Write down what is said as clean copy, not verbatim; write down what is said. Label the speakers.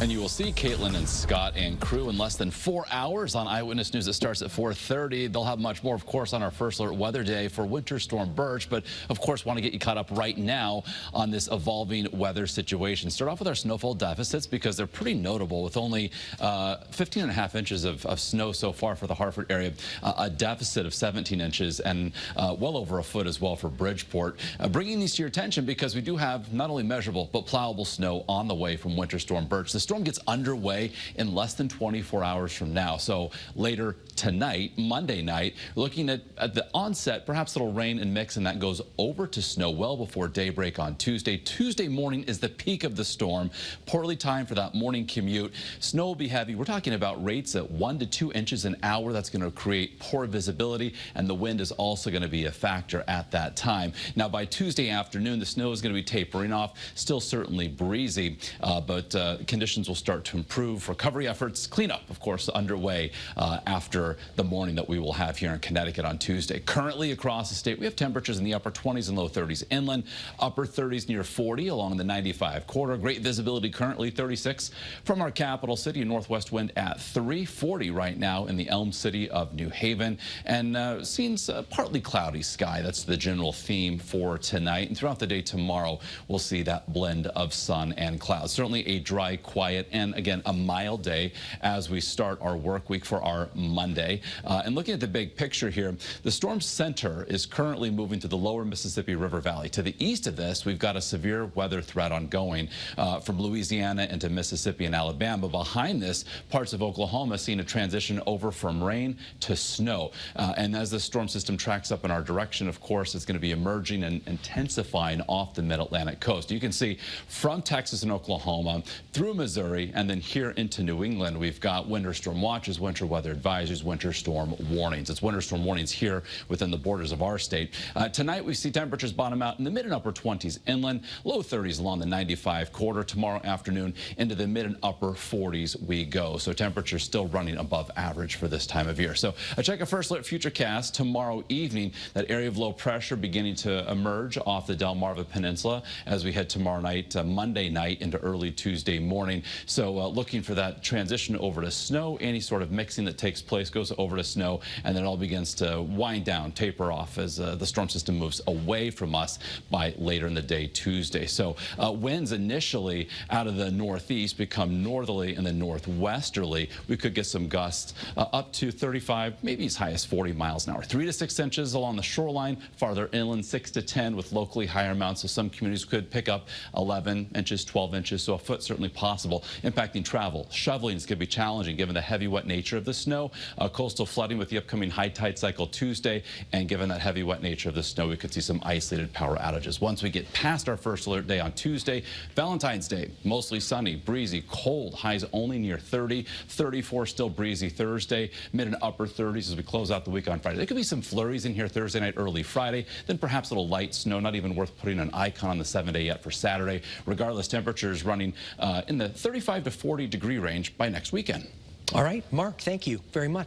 Speaker 1: And you will see Caitlin and Scott and crew in less than 4 hours on Eyewitness News. It starts at 4:30. They'll have much more, of course, on our first alert weather day for Winter Storm Birch. But, of course, want to get you caught up right now on this evolving weather situation. Start off with our snowfall deficits because they're pretty notable with only 15.5 inches of snow so far for the Hartford area, a deficit of 17 inches and well over a foot as well for Bridgeport. Bringing these to your attention because we do have not only measurable but plowable snow on the way from Winter Storm Birch. The storm gets underway in less than 24 hours from now. So later tonight, Monday night, looking at the onset, perhaps it'll rain and mix, and that goes over to snow well before daybreak on Tuesday. Tuesday morning is the peak of the storm. Poorly timed for that morning commute. Snow will be heavy. We're talking about rates at 1 to 2 inches an hour. That's going to create poor visibility, and the wind is also going to be a factor at that time. Now, by Tuesday afternoon, the snow is going to be tapering off. Still certainly breezy, but conditions will start to improve. Recovery efforts, cleanup, of course, underway after the morning that we will have here in Connecticut on Tuesday. Currently across the state, we have temperatures in the upper 20s and low 30s inland, upper 30s near 40 along the 95 corridor. Great visibility currently 36 from our capital city. A northwest wind at 340 right now in the Elm City of New Haven, and seeing partly cloudy sky. That's the general theme for tonight, and throughout the day tomorrow we'll see that blend of sun and clouds. Certainly a dry, quiet, and again a mild day as we start our work week for our Monday. And looking at the big picture here, the storm center is currently moving to the lower Mississippi River Valley. To the east of this, we've got a severe weather threat ongoing from Louisiana into Mississippi and Alabama. Behind this, parts of Oklahoma seeing a transition over from rain to snow. And as the storm system tracks up in our direction, of course, it's going to be emerging and intensifying off the mid-Atlantic coast. You can see from Texas and Oklahoma through Missouri and then here into New England, we've got winter storm watches, winter weather advisories, winter storm warnings. It's winter storm warnings here within the borders of our state. Tonight, we see temperatures bottom out in the mid and upper 20s inland, low 30s along the 95 corridor. Tomorrow afternoon into the mid and upper 40s we go. So temperatures still running above average for this time of year. So check a first alert futurecast tomorrow evening. That area of low pressure beginning to emerge off the Delmarva Peninsula as we head tomorrow night, Monday night into early Tuesday morning. So looking for that transition over to snow. Any sort of mixing that takes place goes over to snow, and then it all begins to wind down, taper off as the storm system moves away from us by later in the day Tuesday. So winds initially out of the northeast become northerly and then northwesterly. We could get some gusts up to 35, maybe as high as 40 miles an hour. 3 to 6 inches along the shoreline, farther inland 6 to 10 with locally higher amounts. So some communities could pick up 11 inches, 12 inches, so a foot certainly possible. Impacting travel. Shovelings could be challenging given the heavy wet nature of the snow. Coastal flooding with the upcoming high tide cycle Tuesday, and given that heavy wet nature of the snow, we could see some isolated power outages. Once we get past our first alert day on Tuesday, Valentine's Day, mostly sunny, breezy, cold, highs only near 30, 34 still breezy Thursday, mid and upper 30s as we close out the week on Friday. There could be some flurries in here Thursday night, early Friday, then perhaps a little light snow, not even worth putting an icon on the 7-day yet for Saturday. Regardless, temperatures running in the 35 to 40 degree range by next weekend.
Speaker 2: All right, Mark, thank you very much.